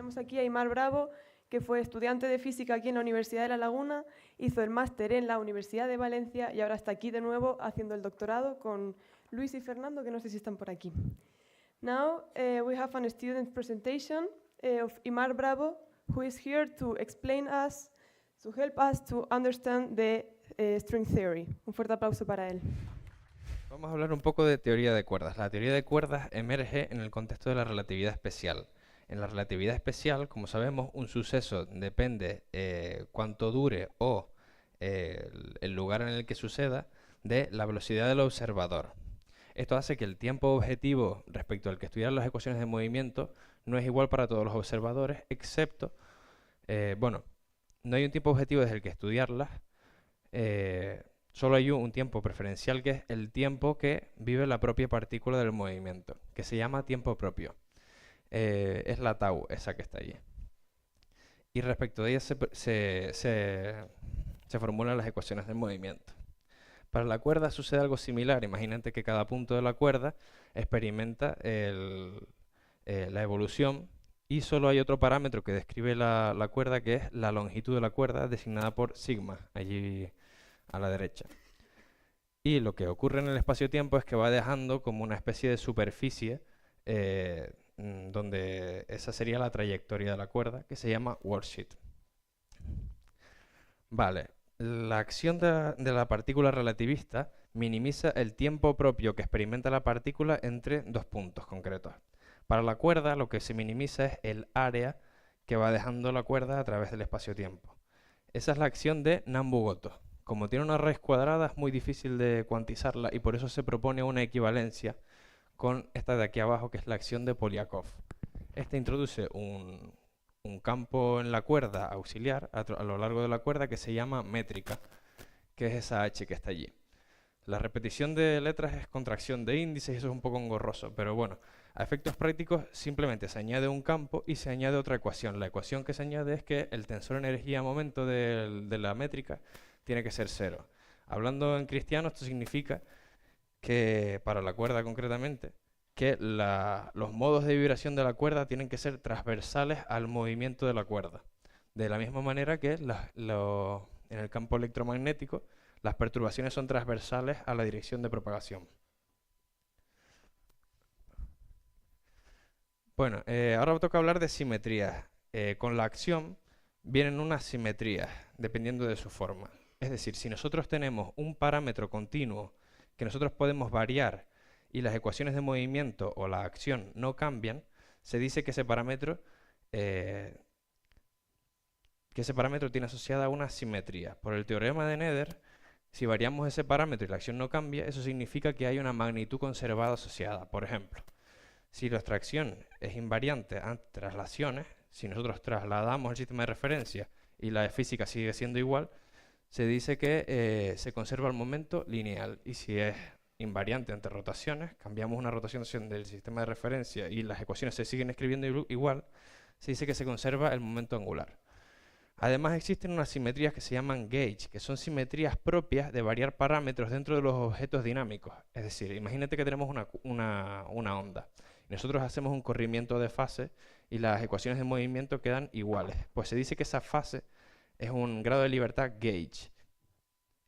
Tenemos aquí a Imar Bravo, que fue estudiante de física aquí en la Universidad de La Laguna, hizo el máster en la Universidad de Valencia y ahora está aquí de nuevo haciendo el doctorado con Luis y Fernando, que no sé si están por aquí. Now we have a student presentation of Imar Bravo, who is here to explain us, to help us to understand the string theory. Un fuerte aplauso para él. Vamos a hablar un poco de teoría de cuerdas. La teoría de cuerdas emerge en el contexto de la relatividad especial. En la relatividad especial, como sabemos, un suceso depende cuánto dure o el lugar en el que suceda de la velocidad del observador. Esto hace que el tiempo objetivo respecto al que estudiar las ecuaciones de movimiento no es igual para todos los observadores, excepto, bueno, no hay un tiempo objetivo desde el que estudiarlas, solo hay un tiempo preferencial que es el tiempo que vive la propia partícula del movimiento, que se llama tiempo propio. Es la tau, esa que está allí. Y respecto de ella se formulan las ecuaciones del movimiento. Para la cuerda sucede algo similar. Imagínate que cada punto de la cuerda experimenta la evolución y solo hay otro parámetro que describe la cuerda, que es la longitud de la cuerda, designada por sigma, allí a la derecha. Y lo que ocurre en el espacio-tiempo es que va dejando como una especie de superficie donde esa sería la trayectoria de la cuerda, que se llama worldsheet. Vale, la acción de la partícula relativista minimiza el tiempo propio que experimenta la partícula entre dos puntos concretos. Para la cuerda lo que se minimiza es el área que va dejando la cuerda a través del espacio-tiempo. Esa es la acción de Nambu-Goto. Como tiene una raíz cuadrada es muy difícil de cuantizarla y por eso se propone una equivalencia con esta de aquí abajo, que es la acción de Polyakov. Esta introduce un campo en la cuerda auxiliar a lo largo de la cuerda que se llama métrica, que es esa H que está allí. La repetición de letras es contracción de índices y eso es un poco engorroso, pero bueno, a efectos prácticos simplemente se añade un campo y se añade otra ecuación. La ecuación que se añade es que el tensor energía-momento de la métrica tiene que ser 0. Hablando en cristiano, esto significa que, para la cuerda concretamente, que los modos de vibración de la cuerda tienen que ser transversales al movimiento de la cuerda. De la misma manera que en el campo electromagnético, las perturbaciones son transversales a la dirección de propagación. Bueno, ahora toca hablar de simetrías. Con la acción vienen unas simetrías, dependiendo de su forma. Es decir, si nosotros tenemos un parámetro continuo que nosotros podemos variar y las ecuaciones de movimiento o la acción no cambian, se dice que ese parámetro tiene asociada una simetría. Por el teorema de Nether, si variamos ese parámetro y la acción no cambia, eso significa que hay una magnitud conservada asociada. Por ejemplo, si nuestra acción es invariante ante traslaciones, si nosotros trasladamos el sistema de referencia y la física sigue siendo igual, se dice que se conserva el momento lineal. Y si es invariante ante rotaciones, cambiamos una rotación del sistema de referencia y las ecuaciones se siguen escribiendo igual, se dice que se conserva el momento angular. Además existen unas simetrías que se llaman gauge, que son simetrías propias de variar parámetros dentro de los objetos dinámicos. Es decir, imagínate que tenemos una onda. Nosotros hacemos un corrimiento de fase y las ecuaciones de movimiento quedan iguales. Pues se dice que esa fase es un grado de libertad gauge.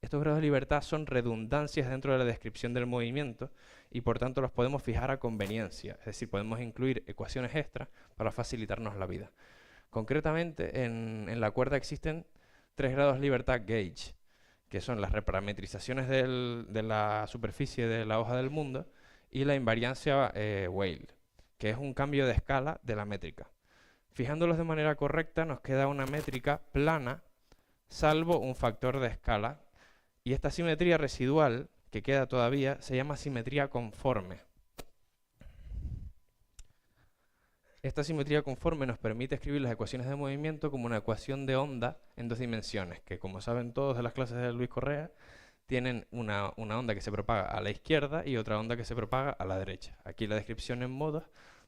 Estos grados de libertad son redundancias dentro de la descripción del movimiento y por tanto los podemos fijar a conveniencia. Es decir, podemos incluir ecuaciones extra para facilitarnos la vida. Concretamente, en la cuerda existen 3 grados de libertad gauge, que son las reparametrizaciones de la superficie de la hoja del mundo y la invariancia Weyl, que es un cambio de escala de la métrica. Fijándolos de manera correcta nos queda una métrica plana, salvo un factor de escala, y esta simetría residual que queda todavía se llama simetría conforme. Esta simetría conforme nos permite escribir las ecuaciones de movimiento como una ecuación de onda en 2 dimensiones, que como saben todos de las clases de Luis Correa, tienen una onda que se propaga a la izquierda y otra onda que se propaga a la derecha. Aquí la descripción en modos,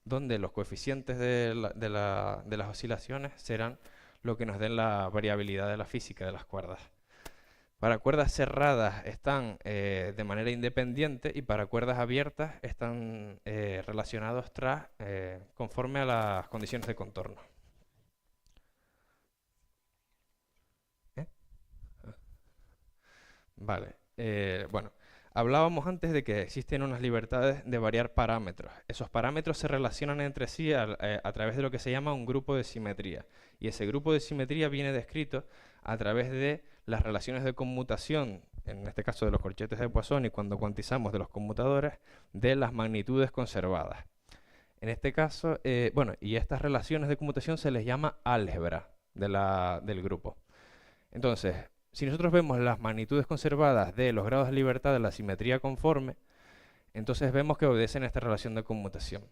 donde los coeficientes de las oscilaciones serán lo que nos den la variabilidad de la física de las cuerdas. Para cuerdas cerradas están de manera independiente y para cuerdas abiertas están relacionados conforme a las condiciones de contorno. Vale. Bueno, hablábamos antes de que existen unas libertades de variar parámetros. Esos parámetros se relacionan entre sí a través de lo que se llama un grupo de simetría. Y ese grupo de simetría viene descrito a través de las relaciones de conmutación, en este caso de los corchetes de Poisson, y cuando cuantizamos de los conmutadores, de las magnitudes conservadas. En este caso, bueno, y estas relaciones de conmutación se les llama álgebra del grupo. Entonces, si nosotros vemos las magnitudes conservadas de los grados de libertad de la simetría conforme, entonces vemos que obedecen a esta relación de conmutación.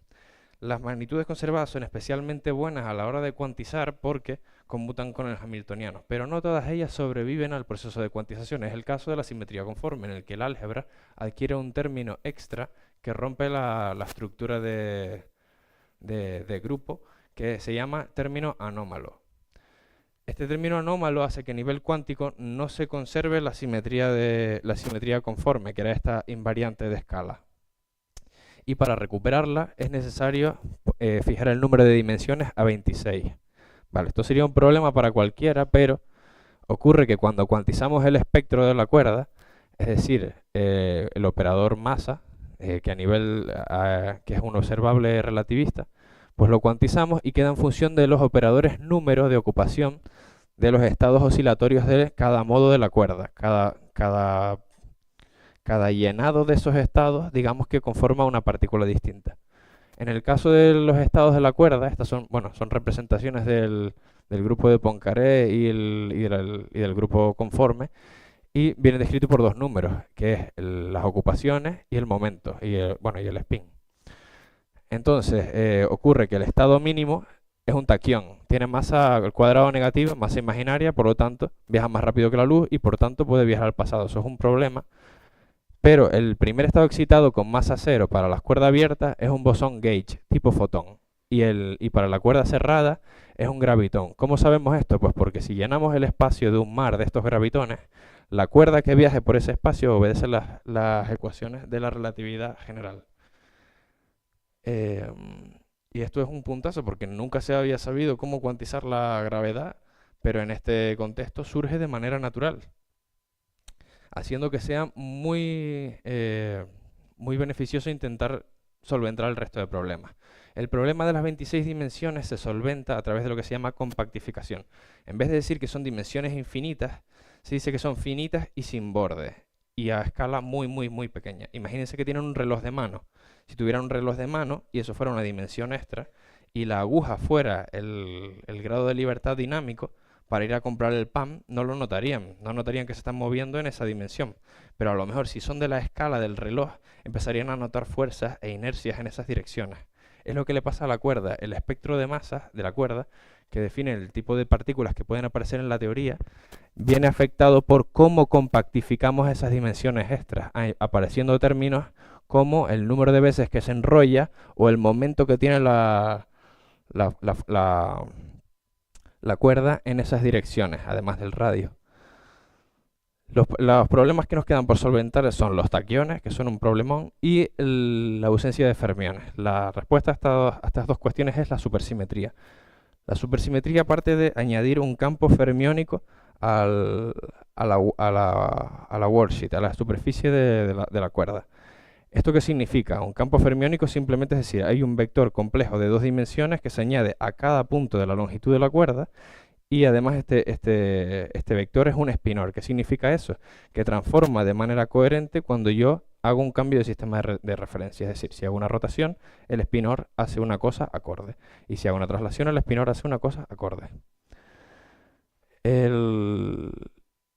Las magnitudes conservadas son especialmente buenas a la hora de cuantizar porque conmutan con el hamiltoniano, pero no todas ellas sobreviven al proceso de cuantización. Es el caso de la simetría conforme, en el que el álgebra adquiere un término extra que rompe la estructura de grupo, que se llama término anómalo. Este término anómalo hace que a nivel cuántico no se conserve la simetría conforme, que era esta invariante de escala. Y para recuperarla es necesario fijar el número de dimensiones a 26. Vale, esto sería un problema para cualquiera, pero ocurre que cuando cuantizamos el espectro de la cuerda, es decir, el operador masa, que a nivel que es un observable relativista, pues lo cuantizamos y queda en función de los operadores número de ocupación de los estados oscilatorios de cada modo de la cuerda. Cada llenado de esos estados, digamos que conforma una partícula distinta. En el caso de los estados de la cuerda, estas son, bueno, son representaciones del grupo de Poincaré y del grupo conforme, y viene descrito por dos números, que es las ocupaciones y el momento, y el spin. Entonces, ocurre que el estado mínimo es un taquión, tiene masa al cuadrado negativa, masa imaginaria, por lo tanto viaja más rápido que la luz y por tanto puede viajar al pasado. Eso es un problema, pero el primer estado excitado con masa cero para las cuerdas abiertas es un bosón gauge, tipo fotón, y para la cuerda cerrada es un gravitón. ¿Cómo sabemos esto? Pues porque si llenamos el espacio de un mar de estos gravitones, la cuerda que viaje por ese espacio obedece las ecuaciones de la relatividad general. Y esto es un puntazo porque nunca se había sabido cómo cuantizar la gravedad, pero en este contexto surge de manera natural, haciendo que sea muy beneficioso intentar solventar el resto de problemas. El problema de las 26 dimensiones se solventa a través de lo que se llama compactificación. En vez de decir que son dimensiones infinitas, se dice que son finitas y sin borde, y a escala muy pequeña. Imagínense que tienen un reloj de mano. Si tuvieran un reloj de mano y eso fuera una dimensión extra y la aguja fuera el grado de libertad dinámico para ir a comprar el pan, no lo notarían, no notarían que se están moviendo en esa dimensión. Pero a lo mejor si son de la escala del reloj, empezarían a notar fuerzas e inercias en esas direcciones. Es lo que le pasa a la cuerda. El espectro de masas de la cuerda, que define el tipo de partículas que pueden aparecer en la teoría, viene afectado por cómo compactificamos esas dimensiones extras, apareciendo términos como el número de veces que se enrolla o el momento que tiene la cuerda en esas direcciones, además del radio. Los problemas que nos quedan por solventar son los taquiones, que son un problemón, y la ausencia de fermiones. La respuesta a estas dos cuestiones es la supersimetría. La supersimetría parte de añadir un campo fermiónico a la worldsheet, a la superficie de la cuerda. ¿Esto qué significa? Un campo fermiónico simplemente es decir, hay un vector complejo de dos dimensiones que se añade a cada punto de la longitud de la cuerda, y además este vector es un espinor. ¿Qué significa eso? Que transforma de manera coherente cuando yo hago un cambio de sistema de referencia. Es decir, si hago una rotación, el espinor hace una cosa acorde. Y si hago una traslación, el espinor hace una cosa acorde.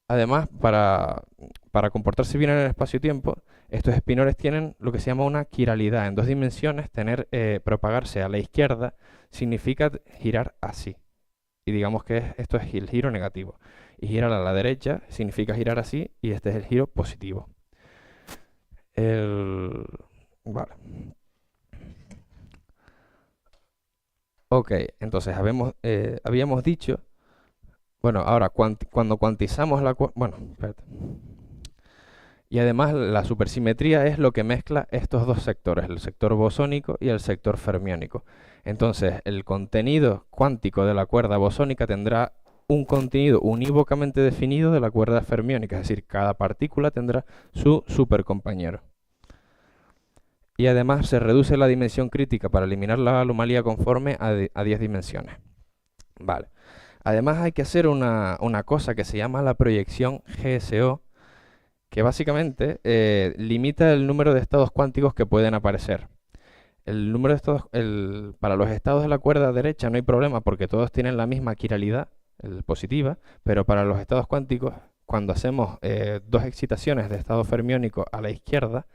Además, para comportarse bien en el espacio-tiempo, estos espinores tienen lo que se llama una quiralidad. En dos dimensiones, propagarse a la izquierda significa girar así. Y digamos que esto es el giro negativo. Y girar a la derecha significa girar así, y este es el giro positivo. Vale. Ok, entonces habíamos dicho, bueno, ahora cuando cuantizamos bueno, espérate. Y además la supersimetría es lo que mezcla estos dos sectores, el sector bosónico y el sector fermiónico. Entonces el contenido cuántico de la cuerda bosónica tendrá un contenido unívocamente definido de la cuerda fermiónica, es decir, cada partícula tendrá su supercompañero. Y además se reduce la dimensión crítica para eliminar la anomalía conforme a 10 dimensiones. Vale. Además hay que hacer una cosa que se llama la proyección GSO, que básicamente limita el número de estados cuánticos que pueden aparecer. El número de estados, para los estados de la cuerda derecha no hay problema porque todos tienen la misma quiralidad positiva, pero para los estados cuánticos, cuando hacemos dos excitaciones de estado fermiónico a la izquierda,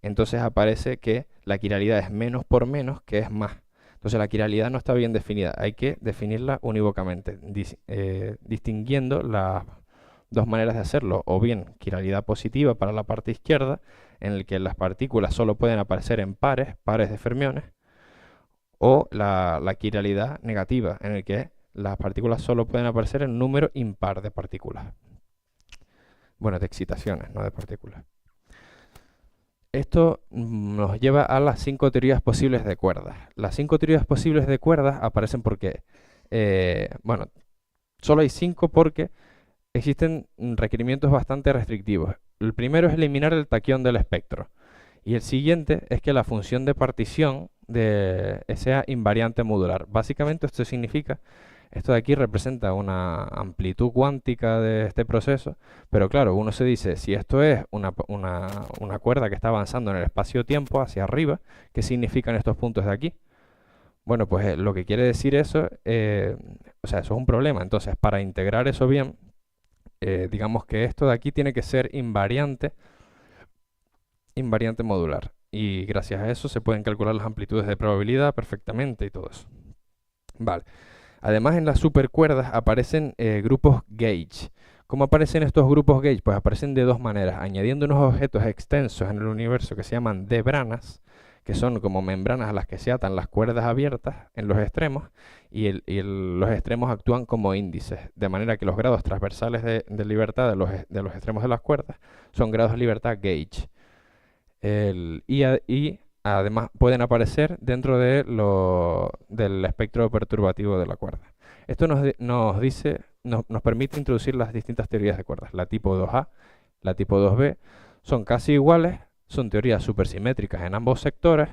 entonces aparece que la quiralidad es menos por menos, que es más. Entonces la quiralidad no está bien definida, hay que definirla unívocamente, distinguiendo las dos maneras de hacerlo, o bien quiralidad positiva para la parte izquierda, en el que las partículas solo pueden aparecer en pares de fermiones, o la quiralidad negativa, en el que las partículas solo pueden aparecer en número impar de partículas. Bueno, de excitaciones, no de partículas. Esto nos lleva a las 5 teorías posibles de cuerdas. Las 5 teorías posibles de cuerdas aparecen porque, bueno, solo hay 5 porque existen requerimientos bastante restrictivos. El primero es eliminar el taquión del espectro. Y el siguiente es que la función de partición sea invariante modular. Básicamente esto significa, esto de aquí representa una amplitud cuántica de este proceso, pero claro, uno se dice, si esto es una cuerda que está avanzando en el espacio-tiempo hacia arriba, ¿qué significan estos puntos de aquí? Bueno, pues lo que quiere decir eso, o sea, eso es un problema. Entonces, para integrar eso bien, digamos que esto de aquí tiene que ser invariante modular. Y gracias a eso se pueden calcular las amplitudes de probabilidad perfectamente y todo eso. Vale. Además, en las supercuerdas aparecen grupos gauge. ¿Cómo aparecen estos grupos gauge? Pues aparecen de dos maneras, añadiendo unos objetos extensos en el universo que se llaman debranas, que son como membranas a las que se atan las cuerdas abiertas en los extremos, y los extremos actúan como índices, de manera que los grados transversales de libertad de los extremos de las cuerdas son grados de libertad gauge. Y además pueden aparecer dentro del espectro perturbativo de la cuerda. Esto nos permite introducir las distintas teorías de cuerdas. La tipo 2A, la tipo 2B, son casi iguales, son teorías supersimétricas en ambos sectores.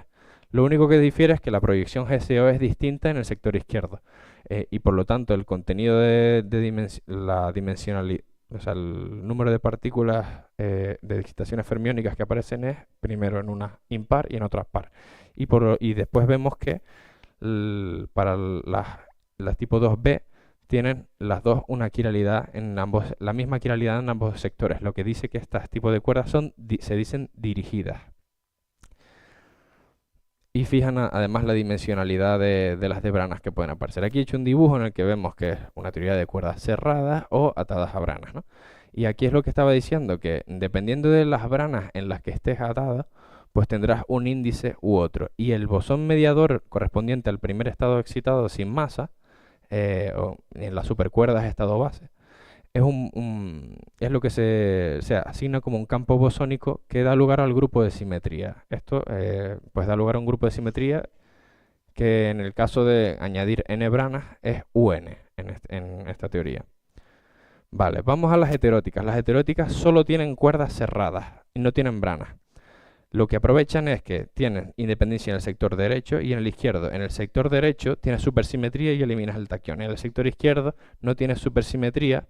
Lo único que difiere es que la proyección GSO es distinta en el sector izquierdo. Y por lo tanto el contenido la dimensionalidad, o sea, el número de partículas de excitaciones fermiónicas que aparecen es primero en una impar y en otra par. Y después vemos que para las tipo 2B tienen las dos una quiralidad la misma quiralidad en ambos sectores, lo que dice que estos tipos de cuerdas se dicen dirigidas. Y fijan además la dimensionalidad de las debranas que pueden aparecer. Aquí he hecho un dibujo en el que vemos que es una teoría de cuerdas cerradas o atadas a branas, ¿no? Y aquí es lo que estaba diciendo, que dependiendo de las branas en las que estés atado, pues tendrás un índice u otro. Y el bosón mediador correspondiente al primer estado excitado sin masa, o en las supercuerdas estado base, es lo que se asigna como un campo bosónico que da lugar al grupo de simetría. Esto pues da lugar a un grupo de simetría que en el caso de añadir n branas es UN en esta teoría. Vale, vamos a las heteróticas. Las heteróticas solo tienen cuerdas cerradas y no tienen branas. Lo que aprovechan es que tienen independencia en el sector derecho y en el izquierdo. En el sector derecho tienes supersimetría y eliminas el taquión. En el sector izquierdo no tienes supersimetría,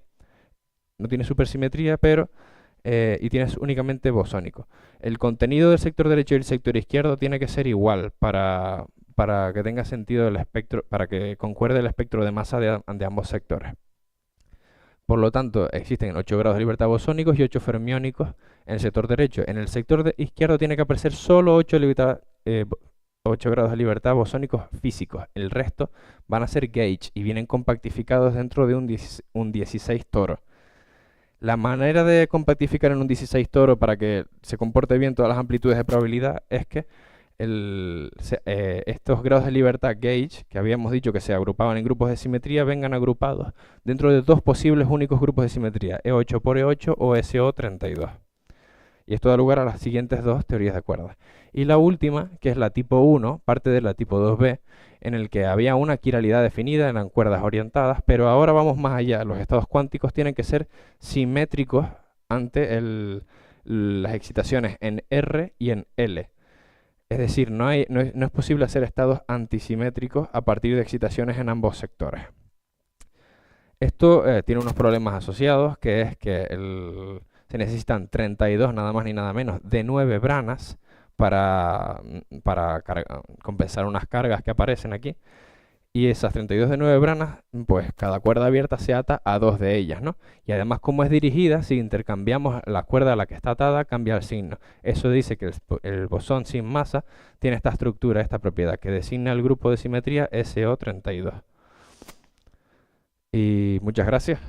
pero y tienes únicamente bosónico. El contenido del sector derecho y el sector izquierdo tiene que ser igual para que tenga sentido el espectro, para que concuerde el espectro de masa de ambos sectores. Por lo tanto, existen 8 grados de libertad bosónicos y 8 fermiónicos en el sector derecho. En el sector izquierdo tiene que aparecer solo 8 grados de libertad bosónicos físicos. El resto van a ser gauge y vienen compactificados dentro de un 16 toro. La manera de compactificar en un 16 toro para que se comporte bien todas las amplitudes de probabilidad es que estos grados de libertad gauge, que habíamos dicho que se agrupaban en grupos de simetría, vengan agrupados dentro de dos posibles únicos grupos de simetría, E8 por E8 o SO32. Y esto da lugar a las siguientes dos teorías de cuerdas. Y la última, que es la tipo 1, parte de la tipo 2b, en el que había una quiralidad definida, eran cuerdas orientadas, pero ahora vamos más allá. Los estados cuánticos tienen que ser simétricos ante las excitaciones en R y en L. Es decir, no es posible hacer estados antisimétricos a partir de excitaciones en ambos sectores. Esto tiene unos problemas asociados, que es que se necesitan 32, nada más ni nada menos, de 9 branas para compensar unas cargas que aparecen aquí. Y esas 32 de 9 branas, pues cada cuerda abierta se ata a 2 de ellas, ¿no? Y además, como es dirigida, si intercambiamos la cuerda a la que está atada, cambia el signo. Eso dice que el bosón sin masa tiene esta estructura, esta propiedad, que designa el grupo de simetría SO32. Y muchas gracias.